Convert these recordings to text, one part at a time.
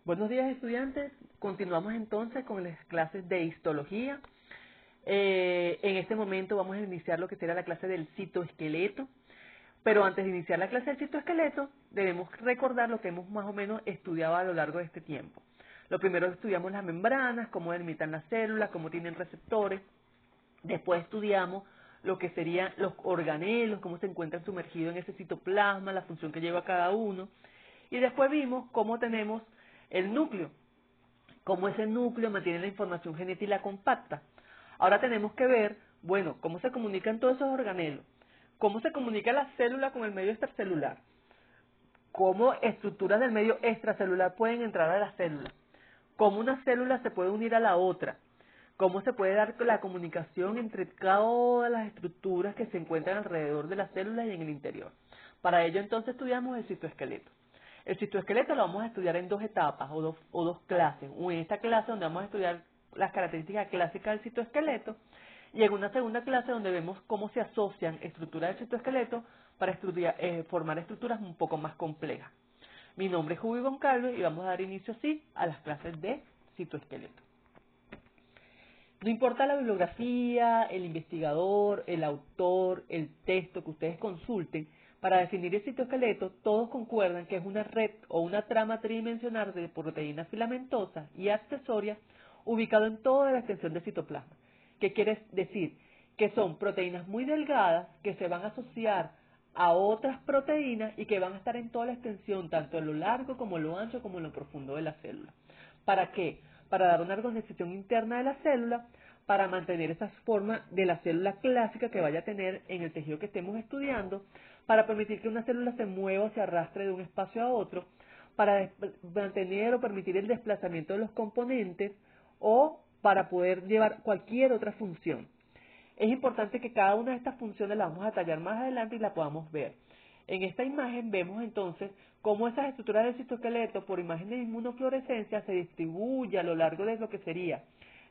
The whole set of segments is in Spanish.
Buenos días, estudiantes. Continuamos entonces con las clases de histología. En este momento vamos a iniciar lo que será la clase del citoesqueleto. Pero antes de iniciar la clase del citoesqueleto, debemos recordar lo que hemos más o menos estudiado a lo largo de este tiempo. Lo primero estudiamos las membranas, cómo delimitan las células, cómo tienen receptores. Después estudiamos lo que serían los organelos, cómo se encuentran sumergidos en ese citoplasma, la función que lleva cada uno. Y después vimos cómo tenemos el núcleo, cómo ese núcleo mantiene la información genética y la compacta. Ahora tenemos que ver, bueno, cómo se comunican todos esos organelos, cómo se comunica la célula con el medio extracelular, cómo estructuras del medio extracelular pueden entrar a la célula, cómo una célula se puede unir a la otra, cómo se puede dar la comunicación entre todas las estructuras que se encuentran alrededor de las células y en el interior. Para ello entonces estudiamos el citoesqueleto. El citoesqueleto lo vamos a estudiar en dos etapas o dos clases. En esta clase donde vamos a estudiar las características clásicas del citoesqueleto y en una segunda clase donde vemos cómo se asocian estructuras del citoesqueleto para formar estructuras un poco más complejas. Mi nombre es Juby Goncalves y vamos a dar inicio así a las clases de citoesqueleto. No importa la bibliografía, el investigador, el autor, el texto que ustedes consulten, para definir el citoesqueleto, todos concuerdan que es una red o una trama tridimensional de proteínas filamentosas y accesorias ubicado en toda la extensión del citoplasma. ¿Qué quiere decir? Que son proteínas muy delgadas que se van a asociar a otras proteínas y que van a estar en toda la extensión, tanto en lo largo como en lo ancho como en lo profundo de la célula. ¿Para qué? Para dar una organización interna de la célula, para mantener esa forma de la célula clásica que vaya a tener en el tejido que estemos estudiando, para permitir que una célula se mueva o se arrastre de un espacio a otro, para mantener o permitir el desplazamiento de los componentes o para poder llevar cualquier otra función. Es importante que cada una de estas funciones la vamos a detallar más adelante y la podamos ver. En esta imagen vemos entonces cómo esas estructuras del citoesqueleto por imagen de inmunofluorescencia se distribuye a lo largo de lo que sería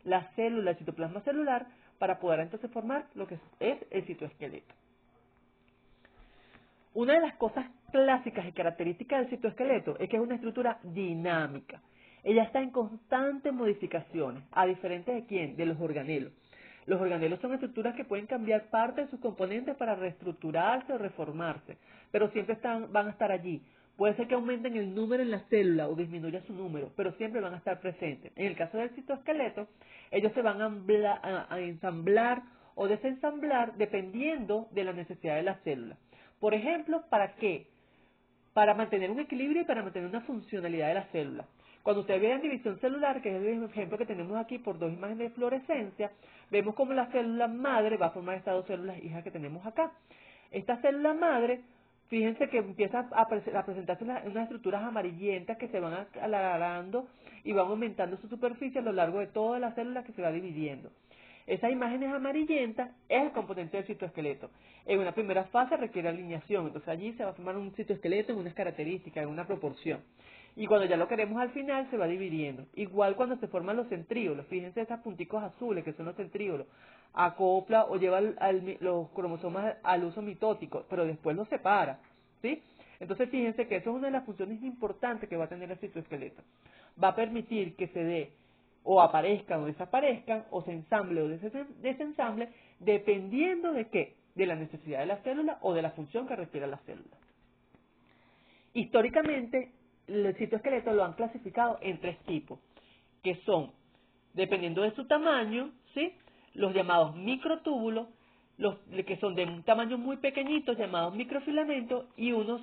la célula, el citoplasma celular, para poder entonces formar lo que es el citoesqueleto. Una de las cosas clásicas y características del citoesqueleto es que es una estructura dinámica. Ella está en constantes modificaciones, a diferencia de quién, de los organelos. Los organelos son estructuras que pueden cambiar parte de sus componentes para reestructurarse o reformarse, pero siempre van a estar allí. Puede ser que aumenten el número en la célula o disminuya su número, pero siempre van a estar presentes. En el caso del citoesqueleto, ellos se van a ensamblar o desensamblar dependiendo de la necesidad de la célula. Por ejemplo, ¿para qué? Para mantener un equilibrio y para mantener una funcionalidad de la célula. Cuando ustedes vean división celular, que es el ejemplo que tenemos aquí por dos imágenes de fluorescencia, vemos como la célula madre va a formar estas dos células hijas que tenemos acá. Esta célula madre, fíjense que empieza a presentarse unas estructuras amarillentas que se van alargando y van aumentando su superficie a lo largo de toda la célula que se va dividiendo. Esas imágenes amarillentas es el componente del citoesqueleto. En una primera fase requiere alineación, entonces allí se va a formar un citoesqueleto en unas características, en una proporción. Y cuando ya lo queremos al final se va dividiendo. Igual cuando se forman los centríolos, fíjense esos punticos azules que son los centríolos, acopla o lleva los cromosomas al uso mitótico, pero después los separa, ¿sí? Entonces fíjense que eso es una de las funciones importantes que va a tener el citoesqueleto. Va a permitir que se dé o aparezcan o desaparezcan, o se ensamble o desensamble, dependiendo de qué, de la necesidad de la célula o de la función que requiera la célula. Históricamente, el citoesqueleto lo han clasificado en tres tipos, que son, dependiendo de su tamaño, ¿sí?, los llamados microtúbulos, los que son de un tamaño muy pequeñito, llamados microfilamentos, y unos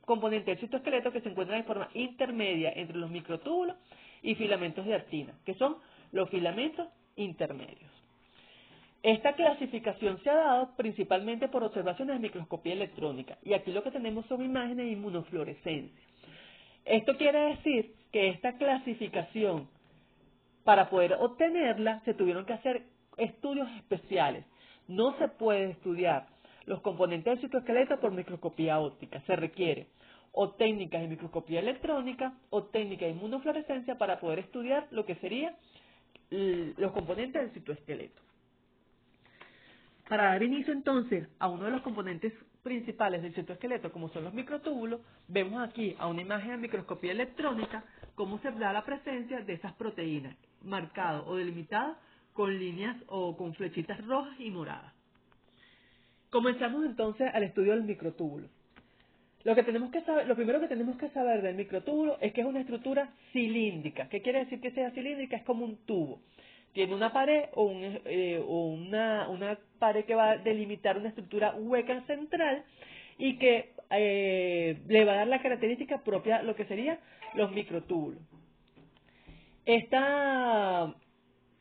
componentes del citoesqueleto que se encuentran en forma intermedia entre los microtúbulos y filamentos de actina, que son los filamentos intermedios. Esta clasificación se ha dado principalmente por observaciones de microscopía electrónica, y aquí lo que tenemos son imágenes de inmunofluorescencia. Esto quiere decir que esta clasificación, para poder obtenerla, se tuvieron que hacer estudios especiales. No se puede estudiar los componentes del citoesqueleto por microscopía óptica, se requiere o técnicas de microscopía electrónica o técnicas de inmunofluorescencia para poder estudiar lo que serían los componentes del citoesqueleto. Para dar inicio entonces a uno de los componentes principales del citoesqueleto, como son los microtúbulos, vemos aquí a una imagen de microscopía electrónica cómo se da la presencia de esas proteínas, marcado o delimitado con líneas o con flechitas rojas y moradas. Comenzamos entonces al estudio del microtúbulo. Lo primero que tenemos que saber del microtúbulo es que es una estructura cilíndrica. ¿Qué quiere decir que sea cilíndrica? Es como un tubo. Tiene una pared o una pared que va a delimitar una estructura hueca central y que le va a dar la característica propia a lo que serían los microtúbulos. Esta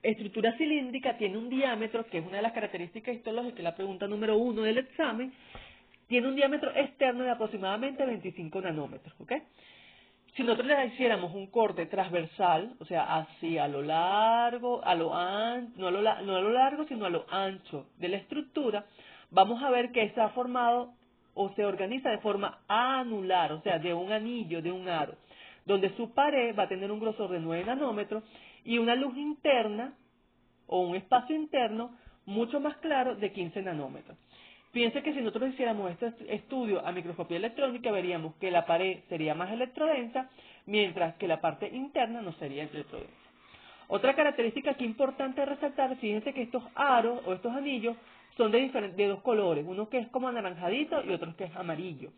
estructura cilíndrica tiene un diámetro, que es una de las características histológicas, la pregunta número 1 del examen, tiene un diámetro externo de aproximadamente 25 nanómetros, ¿ok? Si nosotros le hiciéramos un corte transversal, o sea, así a lo largo, no a lo largo, sino a lo ancho de la estructura, vamos a ver que está formado o se organiza de forma anular, o sea, de un anillo, de un aro, donde su pared va a tener un grosor de 9 nanómetros y una luz interna o un espacio interno mucho más claro de 15 nanómetros. Piense que si nosotros hiciéramos este estudio a microscopía electrónica, veríamos que la pared sería más electrodensa, mientras que la parte interna no sería electrodensa. Otra característica aquí importante resaltar, fíjense que estos aros o estos anillos son de dos colores, uno que es como anaranjadito y otro que es amarillo.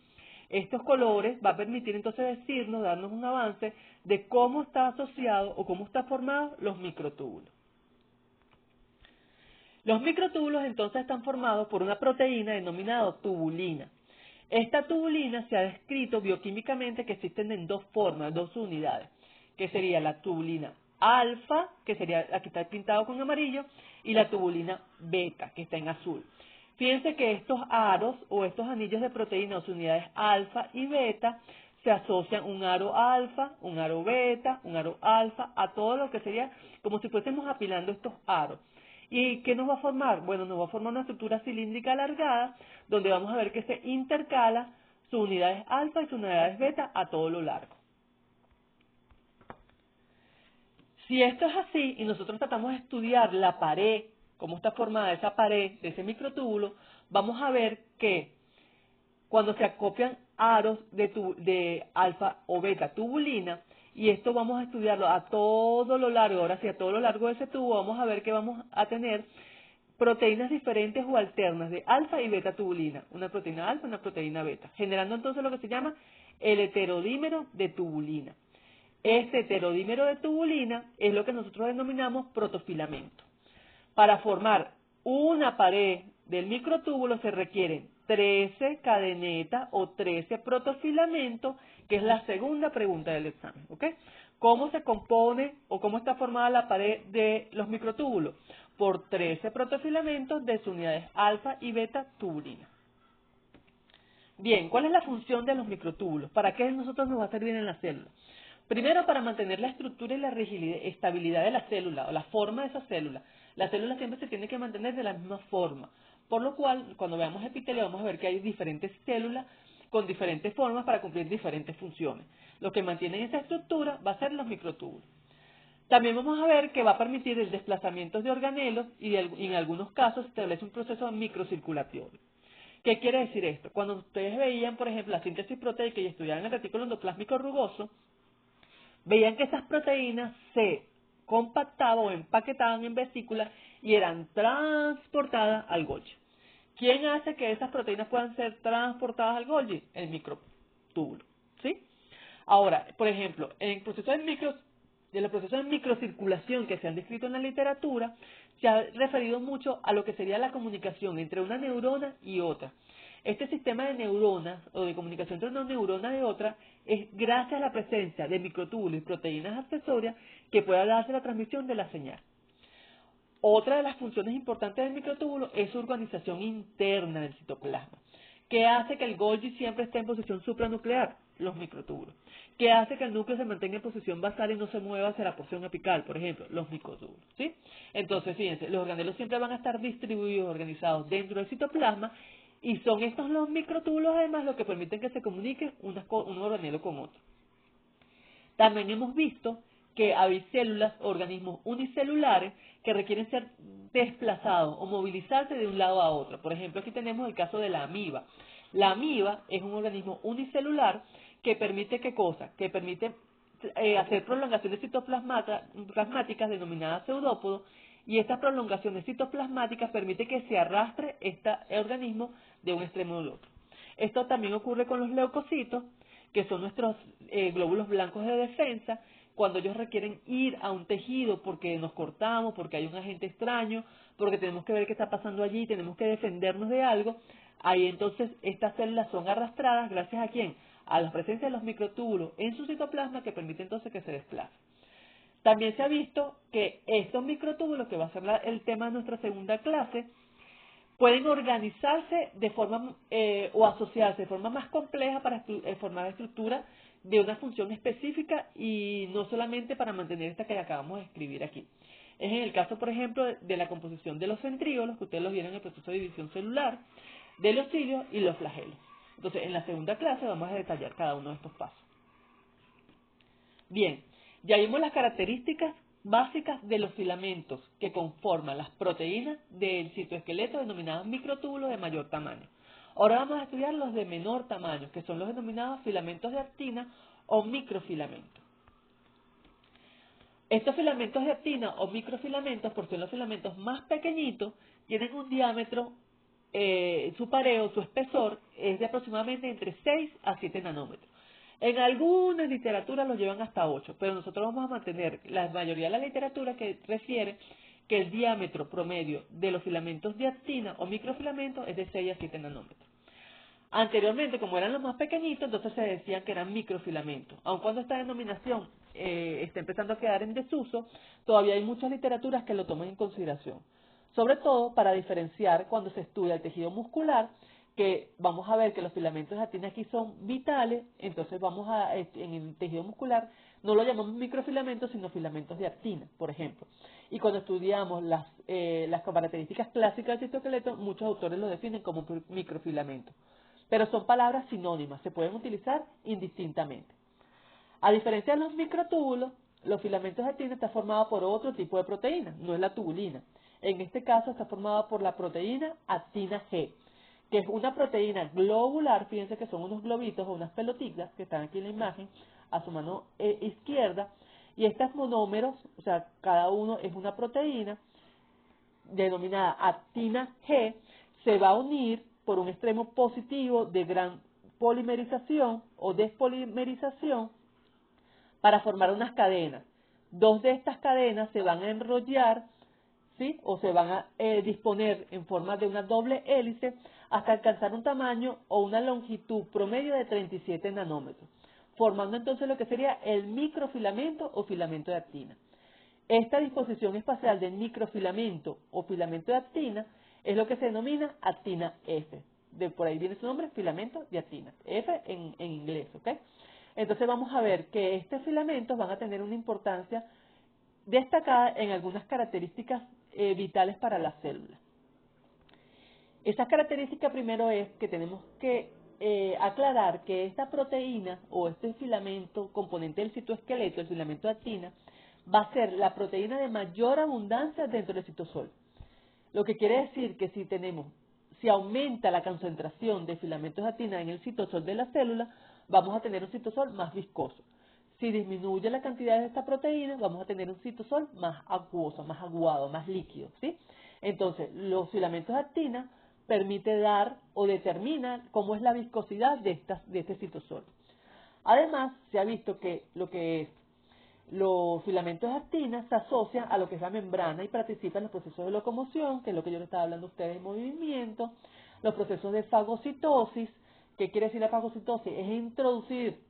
Estos colores va a permitir entonces darnos un avance de cómo está asociado o cómo está formado los microtúbulos. Los microtúbulos entonces están formados por una proteína denominada tubulina. Esta tubulina se ha descrito bioquímicamente que existen en dos formas, dos unidades, que sería la tubulina alfa, que sería la que está pintado con amarillo, y la tubulina beta, que está en azul. Fíjense que estos aros o estos anillos de proteína o sus unidades alfa y beta se asocian un aro alfa, un aro beta, un aro alfa, a todo lo que sería como si fuésemos apilando estos aros. ¿Y qué nos va a formar? Bueno, nos va a formar una estructura cilíndrica alargada, donde vamos a ver que se intercala sus unidades alfa y sus unidades beta a todo lo largo. Si esto es así, y nosotros tratamos de estudiar la pared, cómo está formada esa pared de ese microtúbulo, vamos a ver que cuando se acoplan aros de alfa o beta tubulina, y esto vamos a estudiarlo a todo lo largo, ahora sí, a todo lo largo de ese tubo, vamos a ver que vamos a tener proteínas diferentes o alternas de alfa y beta tubulina, una proteína alfa y una proteína beta, generando entonces lo que se llama el heterodímero de tubulina. Este heterodímero de tubulina es lo que nosotros denominamos protofilamento. Para formar una pared del microtúbulo se requieren 13 cadenetas o 13 protofilamentos, que es la segunda pregunta del examen, ¿ok? ¿Cómo se compone o cómo está formada la pared de los microtúbulos? Por 13 protofilamentos de sus unidades alfa y beta tubulina. Bien, ¿cuál es la función de los microtúbulos? ¿Para qué nosotros nos va a servir en la célula? Primero, para mantener la estructura y la estabilidad de la célula o la forma de esa célula. La célula siempre se tiene que mantener de la misma forma, por lo cual, cuando veamos epitelio, vamos a ver que hay diferentes células con diferentes formas para cumplir diferentes funciones. Lo que mantiene esa estructura va a ser los microtúbulos. También vamos a ver que va a permitir el desplazamiento de organelos y en algunos casos se establece un proceso microcirculatorio. ¿Qué quiere decir esto? Cuando ustedes veían, por ejemplo, la síntesis proteica y estudiaban el retículo endoplásmico rugoso, veían que esas proteínas se compactaban o empaquetaban en vesículas y eran transportadas al Golgi. ¿Quién hace que esas proteínas puedan ser transportadas al Golgi? El microtúbulo, ¿sí? Ahora, por ejemplo, en el proceso de microcirculación que se han descrito en la literatura, se ha referido mucho a lo que sería la comunicación entre una neurona y otra. Este sistema de neuronas o de comunicación entre una neurona y otra es gracias a la presencia de microtúbulos y proteínas accesorias que pueda darse la transmisión de la señal. Otra de las funciones importantes del microtúbulo es su organización interna del citoplasma. ¿Qué hace que el Golgi siempre esté en posición supranuclear? Los microtúbulos. ¿Qué hace que el núcleo se mantenga en posición basal y no se mueva hacia la porción apical? Por ejemplo, los microtúbulos, ¿sí? Entonces, fíjense, los organelos siempre van a estar distribuidos, organizados dentro del citoplasma, y son estos los microtúbulos además los que permiten que se comunique un organelo con otro. También hemos visto que hay células, organismos unicelulares que requieren ser desplazados o movilizarse de un lado a otro. Por ejemplo, aquí tenemos el caso de la amiba. La amiba es un organismo unicelular que permite ¿qué cosa? Que permite hacer prolongaciones citoplasmáticas denominadas pseudópodos, y estas prolongaciones citoplasmáticas permiten que se arrastre este organismo de un extremo al otro. Esto también ocurre con los leucocitos, que son nuestros glóbulos blancos de defensa, cuando ellos requieren ir a un tejido porque nos cortamos, porque hay un agente extraño, porque tenemos que ver qué está pasando allí, tenemos que defendernos de algo. Ahí entonces estas células son arrastradas, ¿gracias a quién? A la presencia de los microtúbulos en su citoplasma, que permite entonces que se desplace. También se ha visto que estos microtúbulos, que va a ser el tema de nuestra segunda clase, pueden organizarse de forma o asociarse de forma más compleja para formar estructuras de una función específica, y no solamente para mantener esta que acabamos de escribir aquí. Es en el caso, por ejemplo, de la composición de los centríolos, que ustedes los vieron en el proceso de división celular, de los cilios y los flagelos. Entonces, en la segunda clase vamos a detallar cada uno de estos pasos. Bien, ya vimos las características básicas de los filamentos que conforman las proteínas del citoesqueleto, denominados microtúbulos de mayor tamaño. Ahora vamos a estudiar los de menor tamaño, que son los denominados filamentos de actina o microfilamentos. Estos filamentos de actina o microfilamentos, por ser los filamentos más pequeñitos, tienen un diámetro, su pareo, su espesor, es de aproximadamente entre 6 a 7 nanómetros. En algunas literaturas los llevan hasta 8, pero nosotros vamos a mantener la mayoría de la literatura que refiere que el diámetro promedio de los filamentos de actina o microfilamentos es de 6 a 7 nanómetros. Anteriormente, como eran los más pequeñitos, entonces se decían que eran microfilamentos. Aun cuando esta denominación está empezando a quedar en desuso, todavía hay muchas literaturas que lo toman en consideración. Sobre todo para diferenciar cuando se estudia el tejido muscular, que vamos a ver que los filamentos de actina aquí son vitales, entonces en el tejido muscular no lo llamamos microfilamentos, sino filamentos de actina, por ejemplo. Y cuando estudiamos las características clásicas del citoesqueleto, muchos autores lo definen como microfilamentos. Pero son palabras sinónimas, se pueden utilizar indistintamente. A diferencia de los microtúbulos, los filamentos de actina están formados por otro tipo de proteína, no es la tubulina. En este caso está formada por la proteína actina G, que es una proteína globular. Fíjense que son unos globitos o unas pelotitas que están aquí en la imagen, a su mano izquierda, y estos monómeros, o sea, cada uno es una proteína denominada actina G, se va a unir por un extremo positivo de gran polimerización o despolimerización para formar unas cadenas. Dos de estas cadenas se van a enrollar, ¿sí?, o se van a disponer en forma de una doble hélice hasta alcanzar un tamaño o una longitud promedio de 37 nanómetros, formando entonces lo que sería el microfilamento o filamento de actina. Esta disposición espacial del microfilamento o filamento de actina es lo que se denomina actina F. Por ahí viene su nombre, filamento de actina. F en inglés, ¿ok? Entonces vamos a ver que estos filamentos van a tener una importancia destacada en algunas características vitales para la célula. Esta característica primero es que tenemos que aclarar que esta proteína o este filamento componente del citoesqueleto, el filamento de actina, va a ser la proteína de mayor abundancia dentro del citosol. Lo que quiere decir que si aumenta la concentración de filamentos de actina en el citosol de la célula, vamos a tener un citosol más viscoso. Si disminuye la cantidad de esta proteína, vamos a tener un citosol más acuoso, más aguado, más líquido, ¿sí? Entonces, los filamentos de actina permiten dar o determinan cómo es la viscosidad de este citosol. Además, se ha visto que los filamentos de actina se asocian a lo que es la membrana y participan en los procesos de locomoción, que es lo que yo les estaba hablando a ustedes de movimiento, los procesos de fagocitosis. ¿Qué quiere decir la fagocitosis? Es introducir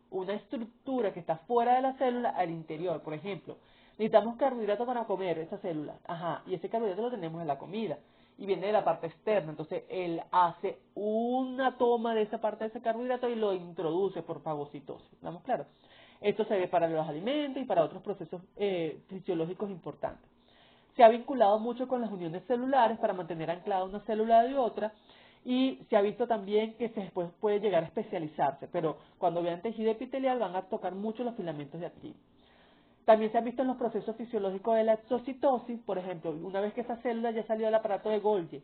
una estructura que está fuera de la célula al interior. Por ejemplo, necesitamos carbohidratos para comer esa célula, y ese carbohidrato lo tenemos en la comida y viene de la parte externa, entonces él hace una toma de esa parte de ese carbohidrato y lo introduce por fagocitosis. ¿Estamos claros? Esto se ve para los alimentos y para otros procesos fisiológicos importantes. Se ha vinculado mucho con las uniones celulares para mantener anclada una célula de otra, y se ha visto también que después puede llegar a especializarse, pero cuando vean tejido epitelial van a tocar mucho los filamentos de actina. También se ha visto en los procesos fisiológicos de la exocitosis, por ejemplo, una vez que esa célula ya salió del aparato de Golgi,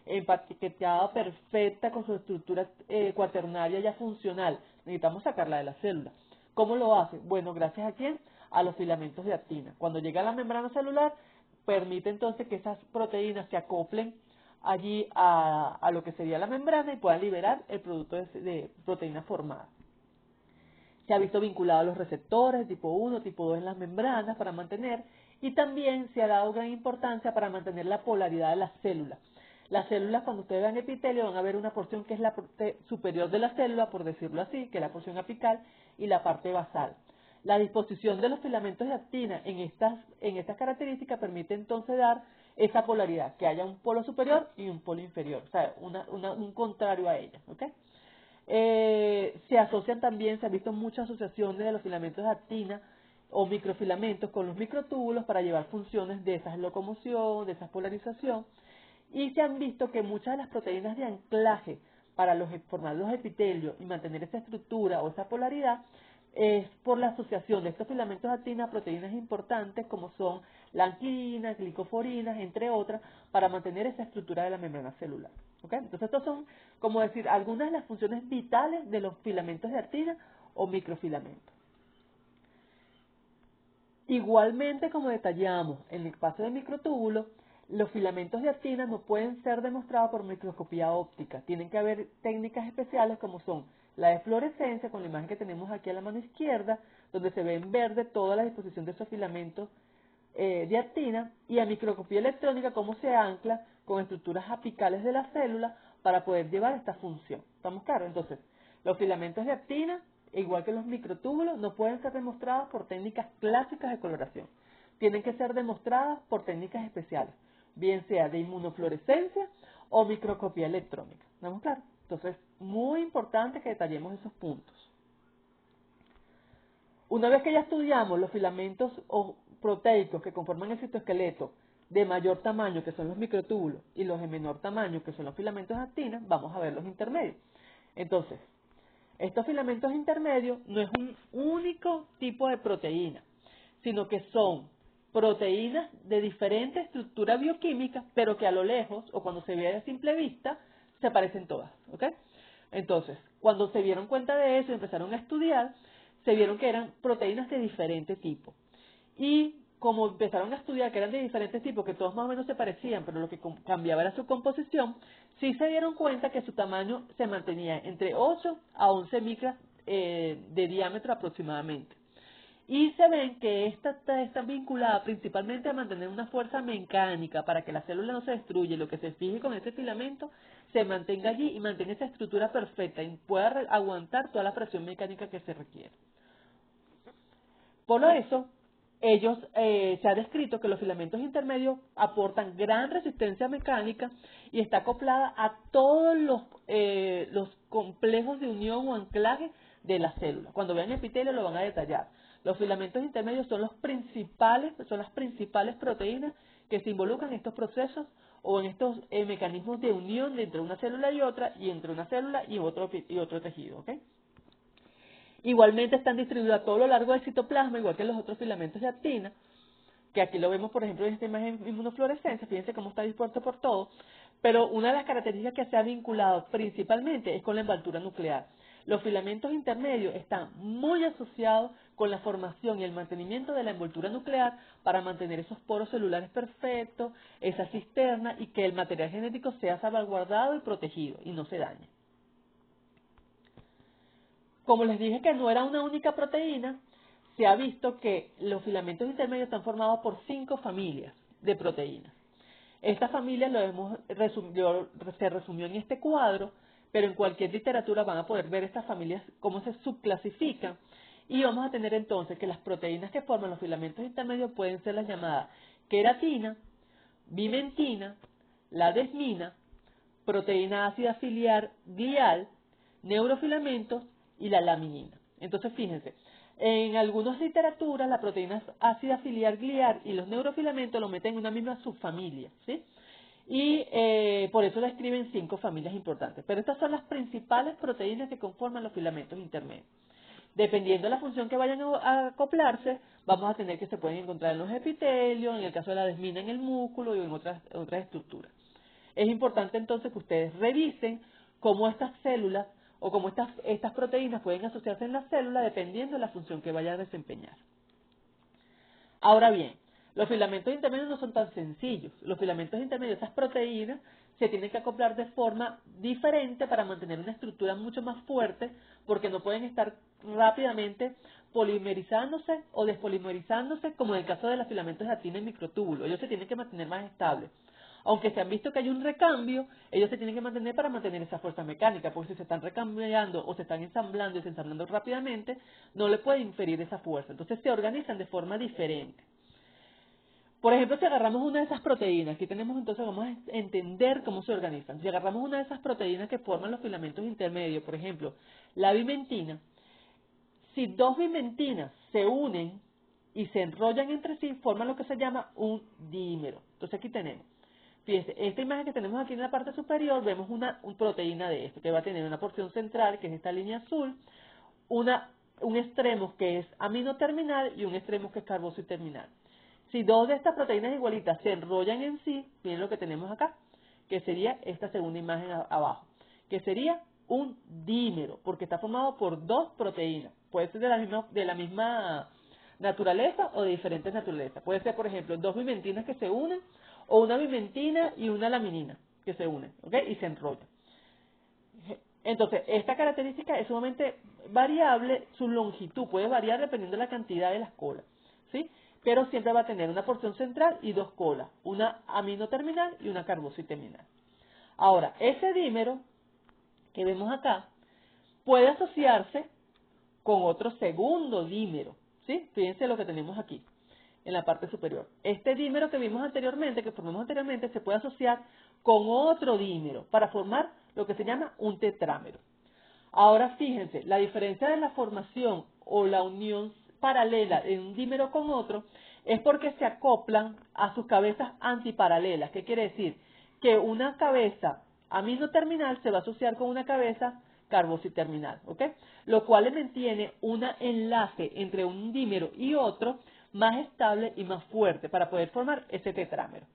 empaquetada perfecta con su estructura cuaternaria ya funcional, necesitamos sacarla de la célula. ¿Cómo lo hace? Bueno, gracias a quién? A los filamentos de actina. Cuando llega a la membrana celular, permite entonces que esas proteínas se acoplen allí a lo que sería la membrana y puedan liberar el producto de proteína formada. Se ha visto vinculado a los receptores tipo 1, tipo 2 en las membranas para mantener, y también se ha dado gran importancia para mantener la polaridad de las células. Las células, cuando ustedes vean epitelio, van a ver una porción que es la parte superior de la célula, por decirlo así, que es la porción apical, y la parte basal. La disposición de los filamentos de actina en estas características permite entonces dar esa polaridad, que haya un polo superior y un polo inferior, o sea, un contrario a ella, ¿ok? Se asocian también, se han visto muchas asociaciones de los filamentos de actina o microfilamentos con los microtúbulos para llevar funciones de esa locomoción, de esa polarización, y se han visto que muchas de las proteínas de anclaje para formar los epitelios y mantener esa estructura o esa polaridad es por la asociación de estos filamentos de actina a proteínas importantes como son lanquinas, glicoforinas, entre otras, para mantener esa estructura de la membrana celular. ¿Okay? Entonces, estos son, como decir, algunas de las funciones vitales de los filamentos de actina o microfilamentos. Igualmente, como detallamos en el caso de microtúbulos, los filamentos de actina no pueden ser demostrados por microscopía óptica. Tienen que haber técnicas especiales como son la de fluorescencia, con la imagen que tenemos aquí a la mano izquierda, donde se ve en verde toda la disposición de esos filamentos de actina, y a microscopía electrónica cómo se ancla con estructuras apicales de la célula para poder llevar esta función. ¿Estamos claros? Entonces, los filamentos de actina, igual que los microtúbulos, no pueden ser demostrados por técnicas clásicas de coloración. Tienen que ser demostradas por técnicas especiales, bien sea de inmunofluorescencia o microscopía electrónica. ¿Estamos claros? Entonces, muy importante que detallemos esos puntos. Una vez que ya estudiamos los filamentos o proteicos que conforman el citoesqueleto de mayor tamaño, que son los microtúbulos, y los de menor tamaño, que son los filamentos de actina, vamos a ver los intermedios. Entonces, estos filamentos intermedios no es un único tipo de proteína, sino que son proteínas de diferente estructura bioquímica, pero que a lo lejos, o cuando se ve a simple vista, se parecen todas, ¿ok? Entonces, cuando se dieron cuenta de eso y empezaron a estudiar, se vieron que eran proteínas de diferente tipo. Y como empezaron a estudiar que eran de diferentes tipos, que todos más o menos se parecían, pero lo que cambiaba era su composición, sí se dieron cuenta que su tamaño se mantenía entre 8 a 11 micras de diámetro aproximadamente. Y se ven que esta está vinculada principalmente a mantener una fuerza mecánica para que la célula no se destruya y lo que se fije con ese filamento se mantenga allí y mantenga esa estructura perfecta y pueda aguantar toda la presión mecánica que se requiere. Por eso, se ha descrito que los filamentos intermedios aportan gran resistencia mecánica y está acoplada a todos los complejos de unión o anclaje de la célula. Cuando vean epitelio lo van a detallar. Los filamentos intermedios son las principales proteínas que se involucran en estos procesos o en estos mecanismos de unión entre una célula y otra, y entre una célula y otro tejido, ¿ok? Igualmente están distribuidos a todo lo largo del citoplasma, igual que los otros filamentos de actina, que aquí lo vemos, por ejemplo, en esta imagen de inmunofluorescencia, fíjense cómo está dispuesto por todo, pero una de las características que se ha vinculado principalmente es con la envoltura nuclear. Los filamentos intermedios están muy asociados con la formación y el mantenimiento de la envoltura nuclear para mantener esos poros celulares perfectos, esa cisterna, y que el material genético sea salvaguardado y protegido y no se dañe. Como les dije que no era una única proteína, se ha visto que los filamentos intermedios están formados por 5 familias de proteínas. Estas familias se resumió en este cuadro, pero en cualquier literatura van a poder ver estas familias cómo se subclasifican, y vamos a tener entonces que las proteínas que forman los filamentos intermedios pueden ser las llamadas queratina, bimentina, la desmina, proteína ácida filiar glial, neurofilamentos y la laminina. Entonces, fíjense, en algunas literaturas la proteína ácida filiar glial y los neurofilamentos lo meten en una misma subfamilia, ¿sí? Y por eso la escriben 5 familias importantes. Pero estas son las principales proteínas que conforman los filamentos intermedios. Dependiendo de la función que vayan a acoplarse, vamos a tener que se pueden encontrar en los epitelios, en el caso de la desmina en el músculo y en otras estructuras. Es importante entonces que ustedes revisen cómo estas células o cómo estas proteínas pueden asociarse en la célula dependiendo de la función que vaya a desempeñar. Ahora bien, los filamentos intermedios no son tan sencillos. Los filamentos intermedios, esas proteínas, se tienen que acoplar de forma diferente para mantener una estructura mucho más fuerte, porque no pueden estar rápidamente polimerizándose o despolimerizándose, como en el caso de los filamentos de actina en microtúbulo. Ellos se tienen que mantener más estables. Aunque se han visto que hay un recambio, ellos se tienen que mantener para mantener esa fuerza mecánica, porque si se están recambiando o se están ensamblando y desensamblando rápidamente, no le puede inferir esa fuerza. Entonces se organizan de forma diferente. Por ejemplo, si agarramos una de esas proteínas, aquí tenemos entonces, vamos a entender cómo se organizan. Si agarramos una de esas proteínas que forman los filamentos intermedios, por ejemplo, la vimentina, si dos vimentinas se unen y se enrollan entre sí, forman lo que se llama un dímero. Entonces aquí tenemos, fíjense, esta imagen que tenemos aquí en la parte superior, vemos una proteína de esto, que va a tener una porción central, que es esta línea azul, un extremo que es amino terminal y un extremo que es carboxil terminal. Si dos de estas proteínas igualitas se enrollan en sí, miren lo que tenemos acá, que sería esta segunda imagen abajo, que sería un dímero, porque está formado por dos proteínas. Puede ser de la misma naturaleza o de diferentes naturalezas. Puede ser, por ejemplo, dos bimentinas que se unen, o una bimentina y una laminina que se unen, ¿ok? Y se enrollan. Entonces, esta característica es sumamente variable, su longitud puede variar dependiendo de la cantidad de las colas, ¿sí? Pero siempre va a tener una porción central y dos colas, una amino terminal y una carboxil terminal. Ahora, ese dímero que vemos acá puede asociarse con otro segundo dímero, ¿sí? Fíjense lo que tenemos aquí, en la parte superior. Este dímero que vimos anteriormente, que formamos anteriormente, se puede asociar con otro dímero para formar lo que se llama un tetrámero. Ahora fíjense, la diferencia de la formación o la unión paralela de un dímero con otro es porque se acoplan a sus cabezas antiparalelas. ¿Qué quiere decir? Que una cabeza amino terminal se va a asociar con una cabeza carboxil terminal, ¿ok? Lo cual le mantiene un enlace entre un dímero y otro más estable y más fuerte para poder formar ese tetrámero.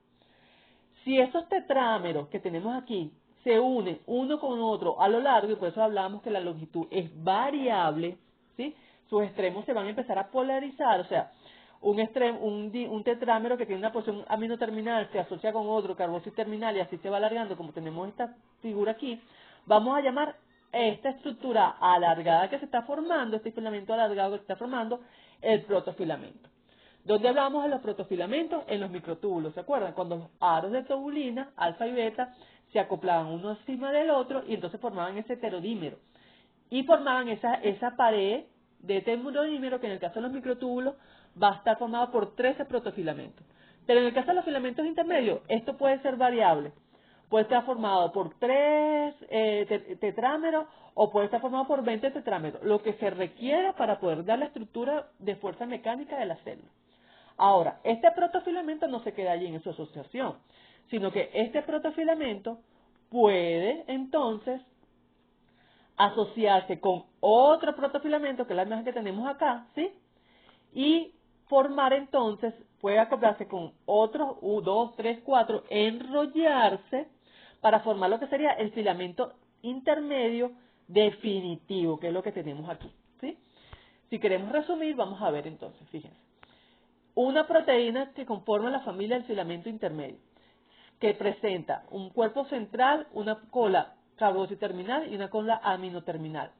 Si esos tetrámeros que tenemos aquí se unen uno con otro a lo largo, y por eso hablábamos que la longitud es variable, ¿sí? Sus extremos se van a empezar a polarizar, o sea, un tetrámero que tiene una porción amino terminal se asocia con otro carboxil terminal y así se va alargando, como tenemos esta figura aquí. Vamos a llamar esta estructura alargada que se está formando, este filamento alargado que se está formando, el protofilamento. ¿Dónde hablábamos de los protofilamentos? En los microtúbulos, ¿se acuerdan? Cuando los aros de tubulina, alfa y beta, se acoplaban uno encima del otro y entonces formaban ese heterodímero. Y formaban esa pared de heterodímero que en el caso de los microtúbulos va a estar formado por 13 protofilamentos. Pero en el caso de los filamentos intermedios, esto puede ser variable. Puede estar formado por 3 tetrámeros o puede estar formado por 20 tetrámeros, lo que se requiera para poder dar la estructura de fuerza mecánica de la célula. Ahora, este protofilamento no se queda allí en su asociación, sino que este protofilamento puede entonces asociarse con otro protofilamento, que es la imagen que tenemos acá, ¿sí? Y formar entonces, puede acoplarse con otros 2, 3, 4, enrollarse para formar lo que sería el filamento intermedio definitivo, que es lo que tenemos aquí, ¿sí? Si queremos resumir, vamos a ver entonces, fíjense. Una proteína que conforma la familia del filamento intermedio, que presenta un cuerpo central, una cola carboxil terminal y una cola amino terminal.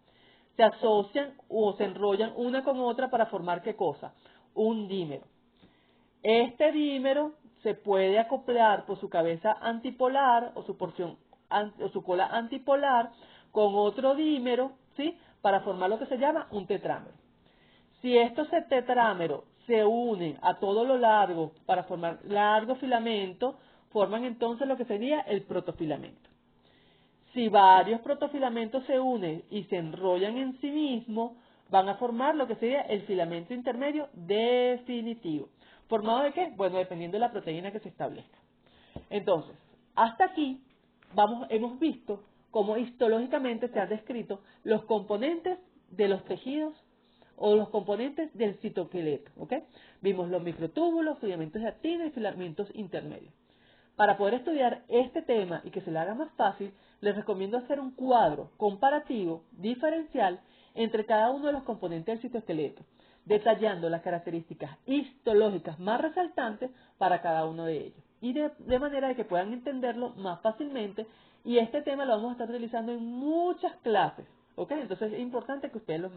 Se asocian o se enrollan una con otra para formar ¿qué cosa? Un dímero. Este dímero se puede acoplar por su cabeza antipolar o su porción o su cola antipolar con otro dímero, ¿sí? Para formar lo que se llama un tetrámero. Si estos tetrámeros se unen a todo lo largo para formar largo filamento, forman entonces lo que sería el protofilamento. Si varios protofilamentos se unen y se enrollan en sí mismos, van a formar lo que sería el filamento intermedio definitivo. ¿Formado de qué? Bueno, dependiendo de la proteína que se establezca. Entonces, hasta aquí hemos visto cómo histológicamente se han descrito los componentes de los tejidos o los componentes del citoesqueleto, ¿ok? Vimos los microtúbulos, filamentos de actina y filamentos intermedios. Para poder estudiar este tema y que se le haga más fácil, les recomiendo hacer un cuadro comparativo diferencial entre cada uno de los componentes del citoesqueleto, detallando las características histológicas más resaltantes para cada uno de ellos, y de manera de que puedan entenderlo más fácilmente, y este tema lo vamos a estar utilizando en muchas clases, ¿ok? Entonces es importante que ustedes lo